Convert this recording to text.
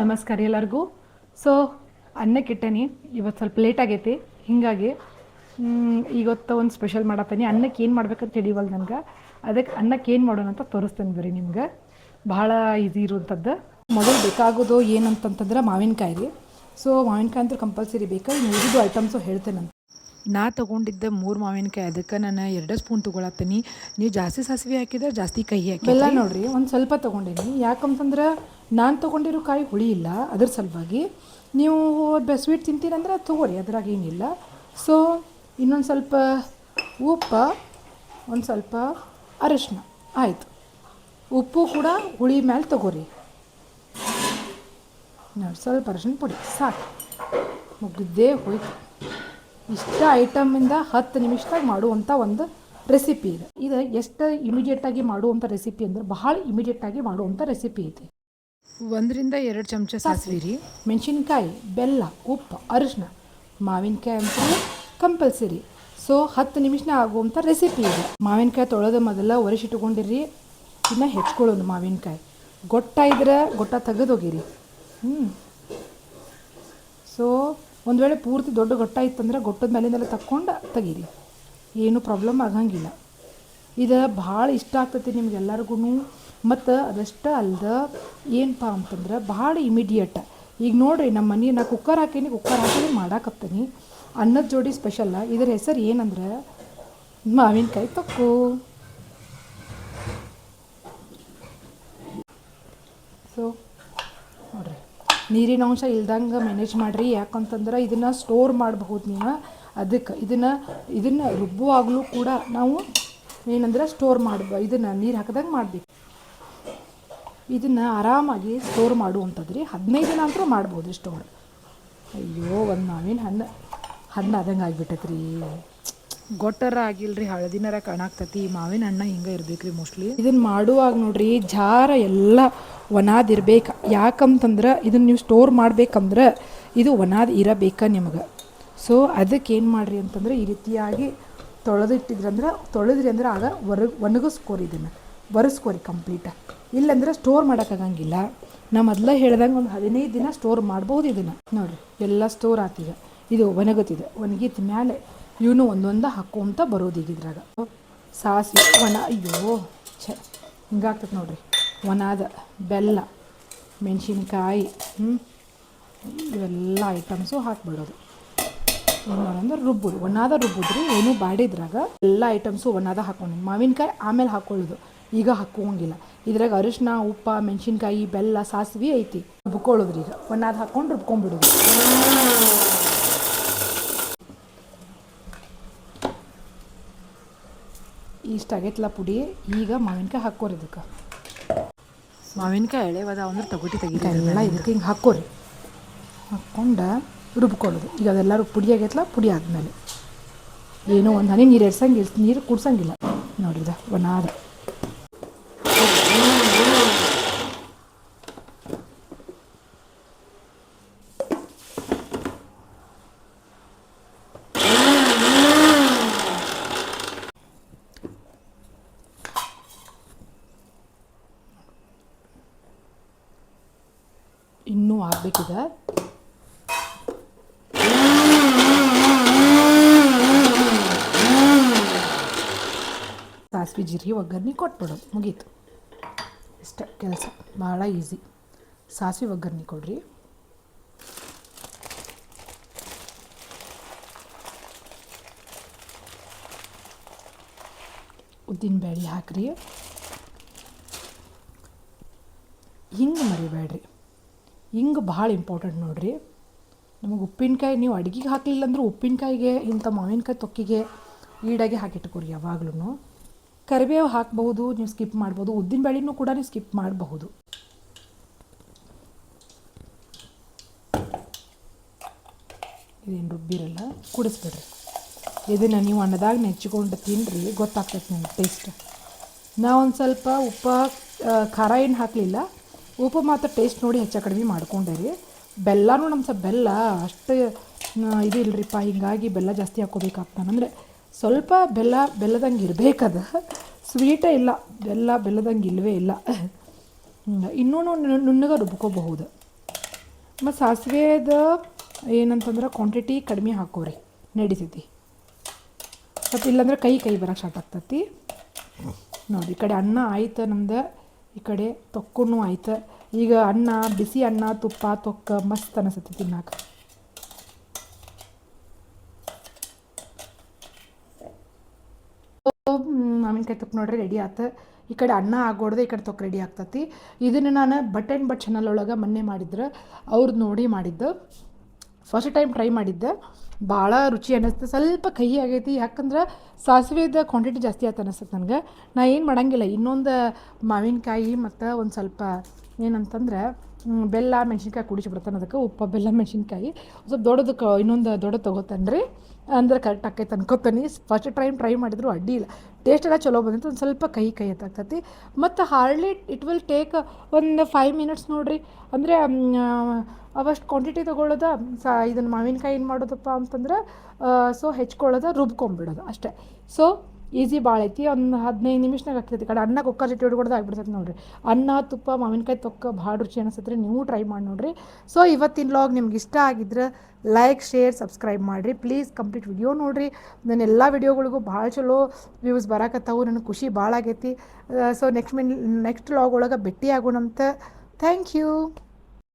ನಮಸ್ಕಾರ ಎಲ್ಲರಿಗೂ. ಸೊ ಅನ್ನಕ್ಕೆ ಇಟ್ಟೇನಿ. ಇವತ್ತು ಸ್ವಲ್ಪ ಲೇಟ್ ಆಗೈತಿ, ಹೀಗಾಗಿ ಇವತ್ತು ಒಂದು ಸ್ಪೆಷಲ್ ಮಾಡತ್ತೀನಿ. ಅನ್ನಕ್ಕೆ ಏನು ಮಾಡ್ಬೇಕಂತ ತಿಳಿವಲ್ಲ ನನಗೆ. ಅದಕ್ಕೆ ಅನ್ನಕ್ಕೆ ಏನು ಮಾಡೋಣ ಅಂತ ತೋರಿಸ್ತೇನೆ ಬರೀ ನಿಮ್ಗೆ. ಭಾಳ ಈಸಿ ಇರುವಂಥದ್ದು. ಮೊದಲು ಬೇಕಾಗೋದು ಏನಂತಂತಂದ್ರೆ ಮಾವಿನಕಾಯಿ ರೀ. ಸೊ ಮಾವಿನಕಾಯಿ ಅಂತೂ ಕಂಪಲ್ಸರಿ ಬೇಕು. ಇನ್ನು ಉಳಿದು ಐಟಮ್ಸು ಹೇಳ್ತೇನೆ. ನಾ ತೊಗೊಂಡಿದ್ದೆ 3 ಮಾವಿನಕಾಯಿ, ಅದಕ್ಕೆ ನಾನು 2 ಸ್ಪೂನ್ ತೊಗೊಳತ್ತೀನಿ. ನೀವು ಜಾಸ್ತಿ ಸಾಸಿವೆ ಹಾಕಿದ್ರೆ ಜಾಸ್ತಿ ಕಹಿ ಹಾಕಿ. ಬೆಲ್ಲ ನೋಡಿರಿ ಒಂದು ಸ್ವಲ್ಪ ತೊಗೊಂಡಿನಿ. ಯಾಕಂತಂದ್ರೆ ನಾನು ತೊಗೊಂಡಿರೋ ಕಾಯಿ ಹುಳಿ ಇಲ್ಲ, ಅದ್ರ ಸಲುವಾಗಿ. ನೀವು ಸ್ವೀಟ್ ತಿಂತೀರಂದ್ರೆ ತೊಗೊರಿ, ಅದ್ರಾಗ ಏನಿಲ್ಲ. ಸೊ ಇನ್ನೊಂದು ಸ್ವಲ್ಪ ಉಪ್ಪು, ಒಂದು ಸ್ವಲ್ಪ ಅರಿಶಿನ, ಆಯಿತು. ಉಪ್ಪು ಕೂಡ ಹುಳಿ ಮೇಲೆ ತೊಗೊರಿ. ನೋಡಿ, ಸ್ವಲ್ಪ ಅರಿಶಿನ ಪುಡಿ ಸಾಕು, ಮುಗಿದ್ದೇ ಹೋಯ್ತು. ಇಷ್ಟ ಐಟಮಿಂದ 10 ನಿಮಿಷದಾಗ ಮಾಡುವಂಥ ಒಂದು ರೆಸಿಪಿ ಇದೆ. ಇದು ಎಷ್ಟು ಇಮಿಡಿಯೇಟಾಗಿ ಮಾಡುವಂಥ ರೆಸಿಪಿ ಅಂದ್ರೆ ಭಾಳ ಇಮಿಡಿಯೇಟಾಗಿ ಮಾಡುವಂಥ ರೆಸಿಪಿ ಐತಿ. 1 ರಿಂದ 2 ಚಮಚ ಸಾಸಿವೆ ರೀ, ಮೆಣಸಿನ್ಕಾಯಿ, ಬೆಲ್ಲ, ಉಪ್ಪು, ಅರಿಶಿನ, ಮಾವಿನಕಾಯಿ ಅಂತ ಕಂಪಲ್ಸರಿ. ಸೊ 10 ನಿಮಿಷನೇ ಆಗುವಂಥ ರೆಸಿಪಿ ಇದೆ. ಮಾವಿನಕಾಯಿ ತೊಳೆದ ಮೊದಲ ಒರೆಸಿಟ್ಕೊಂಡಿರಿ. ಇನ್ನು ಹೆಚ್ಕೊಳ್ಳೋದು ಮಾವಿನಕಾಯಿ. ಗೊಟ್ಟ ಇದ್ರೆ ಗೊಟ್ಟ ತೆಗೆದೋಗಿರಿ. ಸೊ ಒಂದು ವೇಳೆ ಪೂರ್ತಿ ದೊಡ್ಡ ಗೊಟ್ಟ ಇತ್ತಂದ್ರೆ ಗೊಟ್ಟದ ಮೇಲಿಂದೆಲ್ಲ ತಕ್ಕೊಂಡು ತೆಗೀರಿ, ಏನೂ ಪ್ರಾಬ್ಲಮ್ ಆಗಂಗಿಲ್ಲ. ಇದು ಭಾಳ ಇಷ್ಟ ಆಗ್ತೈತಿ ನಿಮ್ಗೆಲ್ಲರಿಗೂ. ಮತ್ತು ಅದಷ್ಟೇ ಅಲ್ದೆ ಏನಪ್ಪ ಅಂತಂದ್ರೆ ಭಾಳ ಇಮಿಡಿಯೇಟ್. ಈಗ ನೋಡಿರಿ, ನಮ್ಮ ಮನೆ ನಾ ಕುಕ್ಕರ್ ಹಾಕೀನಿ ಮಾಡಾಕತ್ತೀನಿ. ಅನ್ನದ ಜೋಡಿ ಸ್ಪೆಷಲ್ಲ. ಇದ್ರ ಹೆಸರು ಏನಂದ್ರೆ ಮಾವಿನಕಾಯಿ ತೊಕ್ಕು. ಸೊ ನೋಡಿರಿ, ನೀರಿನ ಅಂಶ ಇಲ್ದಂಗೆ ಮ್ಯಾನೇಜ್ ಮಾಡಿರಿ. ಯಾಕಂತಂದ್ರೆ ಇದನ್ನು ಸ್ಟೋರ್ ಮಾಡಬಹುದು ನೀವು. ಅದಕ್ಕೆ ಇದನ್ನು ರುಬ್ಬುವಾಗಲೂ ಕೂಡ ನಾವು ಏನಂದ್ರೆ ಸ್ಟೋರ್ ಇದನ್ನು ನೀರು ಹಾಕಿದಂಗೆ ಮಾಡಬೇಕು. ಇದನ್ನು ಆರಾಮಾಗಿ ಸ್ಟೋರ್ ಮಾಡುವಂಥದ್ದು ರೀ. 15 ದಿನ ಅಂತೂ ಮಾಡ್ಬೋದು ಸ್ಟೋರ್. ಅಯ್ಯೋ, ಒಂದು ಮಾವಿನ ಹಣ್ಣು ಆದಂಗೆ ಆಗಿಬಿಟ್ಟೈತೆ ರೀ. ಗೊಟ್ಟರ ಆಗಿಲ್ರಿ, ಹಳದಿನರ ಕಾಣಾಕ್ತತಿ. ಮಾವಿನ ಹಣ್ಣು ಹಿಂಗೆ ಇರ್ಬೇಕು ರೀ ಮೋಸ್ಟ್ಲಿ. ಇದನ್ನು ಮಾಡುವಾಗ ನೋಡ್ರಿ, ಜಾರ ಎಲ್ಲ ಒಣಾದಿರ್ಬೇಕು. ಯಾಕಂತಂದ್ರೆ ಇದನ್ನು ನೀವು ಸ್ಟೋರ್ ಮಾಡ್ಬೇಕಂದ್ರೆ ಇದು ಒಣಾದ ಇರಬೇಕು ನಿಮಗೆ. ಸೊ ಅದಕ್ಕೆ ಏನು ಮಾಡಿರಿ ಅಂತಂದ್ರೆ ಈ ರೀತಿಯಾಗಿ ತೊಳೆದ್ರಿ ಅಂದ್ರೆ ಆಗ ಒಣಗಿಸ್ಕೋರಿ. ಇದನ್ನು ಒರೆಸ್ಕೋರಿ ಕಂಪ್ಲೀಟ್. ಇಲ್ಲಾಂದ್ರೆ ಸ್ಟೋರ್ ಮಾಡೋಕ್ಕಾಗಂಗಿಲ್ಲ. ನಾ ಮೊದಲೇ ಹೇಳ್ದಂಗೆ ಒಂದು 15 ದಿನ ಸ್ಟೋರ್ ಮಾಡ್ಬೋದು ಇದನ್ನು. ನೋಡಿರಿ, ಎಲ್ಲ ಸ್ಟೋರ್ ಆತೀಗ. ಇದು ಒಣಗುತ್ತಿದೆ. ಒಣಗಿದ ಮೇಲೆ ಇವನು ಒಂದೊಂದು ಹಾಕೋಂತ ಬರೋದು. ಈಗ ಇದ್ರಾಗ ಸಾಸಿವೆ ಅಯ್ಯೋ ಹಿಂಗಾಗ್ತದೆ ನೋಡಿರಿ. ಒಣಾದ ಬೆಲ್ಲ, ಮೆಣಸಿನ್ಕಾಯಿ, ಇವೆಲ್ಲ ಐಟಮ್ಸು ಹಾಕ್ಬಿಡೋದು. ಏನು ಮಾಡೋದಂದ್ರೆ ರುಬ್ಬುದ್ರಿ. ಏನೂ ಬಾಡಿದ್ರಾಗ ಎಲ್ಲ ಐಟಮ್ಸು ಒಣಾದ ಹಾಕೊಂಡು ಮಾವಿನಕಾಯಿ ಆಮೇಲೆ ಹಾಕ್ಕೊಳ್ಳೋದು. ಈಗ ಹಾಕೋಂಗಿಲ್ಲ. ಇದ್ರಾಗ ಅರಿಶಿನ, ಉಪ್ಪು, ಮೆಣಸಿನ್ಕಾಯಿ, ಬೆಲ್ಲ, ಸಾಸಿವೆ ಐತಿ. ರುಬ್ಕೊಳ್ಳೋದ್ರಿ. ಈಗ ಒಣಾದ ಹಾಕ್ಕೊಂಡು ರುಬ್ಕೊಂಡ್ಬಿಡೋದು. ಇಷ್ಟ ಆಗೈತಲ್ಲ ಪುಡಿ. ಈಗ ಮಾವಿನಕಾಯಿ ಹಾಕೋರಿ. ಇದಕ್ಕೆ ಮಾವಿನಕಾಯಿ ಎಳೆವದ ಅಂದ್ರೆ ತೆಗಿಲ್ಲ. ಇದಕ್ಕೆ ಹಿಂಗೆ ಹಾಕೋರಿ. ಹಾಕ್ಕೊಂಡು ರುಬ್ಕೊಳ್ಳೋದು. ಈಗ ಅದೆಲ್ಲ ಪುಡಿ ಆಗೈತಲ್ಲ. ಪುಡಿ ಆದಮೇಲೆ ಏನೋ ಒಂದು ಹನಿ ನೀರು ಕುಡ್ಸಂಗಿಲ್ಲ. ನೋಡಿದ ಒಣಾದ ಇನ್ನೂ ಆಗಬೇಕಿದೆ. ಸಾಸಿವೆ ಜೀರಿಗೆ ಒಗ್ಗರಣೆ ಕೊಟ್ಬಿಡೋದು, ಮುಗೀತು. ಇಷ್ಟ ಕೆಲಸ, ಭಾಳ ಈಸಿ. ಸಾಸಿವೆ ಒಗ್ಗರಣೆ ಕೊಡ್ರಿ. ಉದ್ದಿನಬೇಳೆ ಹಾಕ್ರಿ. ಹಿಂಗೆ ಮರಿಬೇಡ್ರಿ. ಹಿಂಗೆ ಭಾಳ ಇಂಪಾರ್ಟೆಂಟ್ ನೋಡಿರಿ. ನಮಗೆ ಉಪ್ಪಿನಕಾಯಿ ನೀವು ಅಡುಗೆಗೆ ಹಾಕಲಿಲ್ಲ ಅಂದ್ರೆ ಉಪ್ಪಿನಕಾಯಿಗೆ ಇಂಥ ಮಾವಿನಕಾಯಿ ತೊಕ್ಕಿಗೆ ಈಡಾಗಿ ಹಾಕಿಟ್ಕೊರಿ ಯಾವಾಗ್ಲೂ. ಕರಿಬೇವು ಹಾಕ್ಬಹುದು, ನೀವು ಸ್ಕಿಪ್ ಮಾಡ್ಬೋದು. ಉದ್ದಿನಬೇಳೆನೂ ಕೂಡ ನೀವು ಸ್ಕಿಪ್ ಮಾಡಬಹುದು. ಇದೇನು ರುಬ್ಬಿರಲ್ಲ, ಕುಡಿಸ್ಬಿಡ್ರಿ. ಇದನ್ನು ನೀವು ಅನ್ನದಾಗ ನೆಚ್ಚಿಕೊಂಡು ತಿನ್ನಿರಿ, ಗೊತ್ತಾಗ್ತೈತೆ ನಿಮ್ಗೆ ಟೇಸ್ಟ್. ನಾವೊಂದು ಸ್ವಲ್ಪ ಉಪ್ಪು ಖಾರ ಏನು ಹಾಕಲಿಲ್ಲ. ಉಪ್ಪು ಮಾತ್ರ ಟೇಸ್ಟ್ ನೋಡಿ ಹೆಚ್ಚು ಕಡಿಮೆ ಮಾಡ್ಕೊಂಡೆ ರೀ. ಬೆಲ್ಲನೂ ನಮ್ಮ ಸ್ವಲ್ಪ ಬೆಲ್ಲ ಅಷ್ಟು ಇದು ಇಲ್ಲರಿಪ್ಪ, ಹೀಗಾಗಿ ಬೆಲ್ಲ ಜಾಸ್ತಿ ಹಾಕ್ಕೋಬೇಕಾಗ್ತಾನೆ. ಅಂದರೆ ಸ್ವಲ್ಪ ಬೆಲ್ಲದಂಗೆ ಇರಬೇಕದು. ಸ್ವೀಟೇ ಇಲ್ಲ, ಬೆಲ್ಲದಂಗೆ ಇಲ್ಲವೇ ಇಲ್ಲ. ಇನ್ನೂ ನುಣ್ಣಗೆ ರುಬ್ಕೋಬಹುದು. ಮತ್ತು ಸಾಸಿವೆದ ಏನಂತಂದ್ರೆ ಕ್ವಾಂಟಿಟಿ ಕಡಿಮೆ ಹಾಕೋರಿ ನಡಿತೈತಿ. ಸ್ವಲ್ಪ ಇಲ್ಲಾಂದ್ರೆ ಕೈ ಬರೋಕ್ಕೆ ಸ್ಟಾರ್ಟ್ ಆಗ್ತೈತಿ. ನೋಡಿ ಈ ಕಡೆ ಅನ್ನ ಆಯ್ತು ನಮ್ದು, ಈ ಕಡೆ ತೊಕ್ಕೂ ಆಯ್ತು. ಈಗ ಅನ್ನ, ಬಿಸಿ ಅನ್ನ, ತುಪ್ಪ, ತೊಕ್ಕ ಮಸ್ತ್ ಅನಿಸ್ತೈತಿ ತಿನ್ನಾಕ. ಮಾವಿನಕಾಯಿ ತೊಕ್ಕ ನೋಡ್ರಿ ರೆಡಿ ಆಯ್ತು. ಈ ಕಡೆ ಅನ್ನ ಆಗೋಡ್ದೆ, ಈ ಕಡೆ ತೊಕ್ಕ ರೆಡಿ ಆಗ್ತೈತಿ. ಇದನ್ನು ನಾನು ಬಟ್ ಆ್ಯಂಡ್ ಬಟ್ ಚಾನಲ್ ಒಳಗೆ ಮೊನ್ನೆ ಮಾಡಿದ್ರೆ ಅವ್ರದ್ದು ನೋಡಿ ಮಾಡಿದ್ದು. ಫಸ್ಟ್ ಟೈಮ್ ಟ್ರೈ ಮಾಡಿದ್ದೆ, ಭಾಳ ರುಚಿ ಅನ್ನಿಸ್ತು. ಸ್ವಲ್ಪ ಕಹಿ ಆಗೈತಿ, ಯಾಕಂದ್ರೆ ಸಾಸಿವೆದ ಕ್ವಾಂಟಿಟಿ ಜಾಸ್ತಿ ಆಯ್ತು ಅನಿಸ್ತದೆ ನನಗೆ. ನಾ ಏನು ಮಾಡೋಂಗಿಲ್ಲ, ಇನ್ನೊಂದು ಮಾವಿನಕಾಯಿ ಮತ್ತು ಒಂದು ಸ್ವಲ್ಪ ಏನಂತಂದ್ರೆ ಬೆಲ್ಲ ಮೆಣಸಿನ್ಕಾಯಿ ಕುಡಿಸಿಬಿಡ್ತಾನೆ. ಅದಕ್ಕೆ ಉಪ್ಪು, ಬೆಲ್ಲ, ಮೆಣಸಿನ್ಕಾಯಿ ಸ್ವಲ್ಪ ದೊಡ್ಡದಕ್ಕೆ ಇನ್ನೊಂದು ದೊಡ್ಡದು ತೊಗೋತಾನೆ ರೀ, ಅಂದ್ರೆ ಕರೆಕ್ಟ್ ಆಕೈತೆ ಅನ್ಕೋತಾನೆ. ಫಸ್ಟ್ ಟೈಮ್ ಟ್ರೈ ಮಾಡಿದ್ರು ಅಡ್ಡಿ ಇಲ್ಲ, ಟೇಸ್ಟ್ ಎಲ್ಲ ಚಲೋ ಬಂದಿತ್ತು. ಒಂದು ಸ್ವಲ್ಪ ಕಹಿ ಆಗ್ತೈತಿ. ಮತ್ತು ಹಾರ್ಡ್ಲಿ ಇಟ್ ವಿಲ್ ಟೇಕ್ ಒಂದು 5 ಮಿನಿಟ್ಸ್ ನೋಡಿರಿ. ಅಂದರೆ ಅವಷ್ಟು ಕ್ವಾಂಟಿಟಿ ತೊಗೊಳ್ಳೋದು. ಇದನ್ನು ಮಾವಿನಕಾಯಿ ಏನು ಮಾಡೋದಪ್ಪ ಅಂತಂದ್ರೆ ಸೊ ಹೆಚ್ಕೊಳ್ಳೋದು, ರುಬ್ಕೊಂಬಿಡೋದು ಅಷ್ಟೇ. ಸೊ ಈಸಿ ಭಾಳ ಐತಿ, ಒಂದು 15 ನಿಮಿಷನಾಗ ಆಗ್ತೈತಿ. ಕಡೆ ಅನ್ನ ಕುಕ್ಕರ್ ಜೊತೆ ಹಿಡ್ಕೊಡ್ದು ಆಗಿಬಿಡ್ತೈತಿ ನೋಡಿರಿ. ಅನ್ನ, ತುಪ್ಪ, ಮಾವಿನಕಾಯಿ ತೊಕ್ಕ ಭಾಳ ರುಚಿ ಅನಿಸ್ತೈತೆ ರೀ. ನೀವು ಟ್ರೈ ಮಾಡಿ ನೋಡಿರಿ. ಸೊ ಇವತ್ತಿನ ವ್ಲಾಗ್ ನಿಮ್ಗೆ ಇಷ್ಟ ಆಗಿದ್ರೆ ಲೈಕ್, ಶೇರ್, ಸಬ್ಸ್ಕ್ರೈಬ್ ಮಾಡಿರಿ ಪ್ಲೀಸ್. ಕಂಪ್ಲೀಟ್ ವಿಡಿಯೋ ನೋಡಿರಿ. ನನ್ನ ಎಲ್ಲ ವಿಡಿಯೋಗಳಿಗೂ ಭಾಳ ಚಲೋ ವ್ಯೂಸ್ ಬರಾಕತ್ತಾವು, ನನಗೆ ಖುಷಿ ಭಾಳ ಆಗೈತಿ. ಸೊ ನೆಕ್ಸ್ಟ್ ವ್ಲಾಗ್ ಒಳಗೆ ಭೇಟಿ ಆಗೋಣಂತ. Thank you.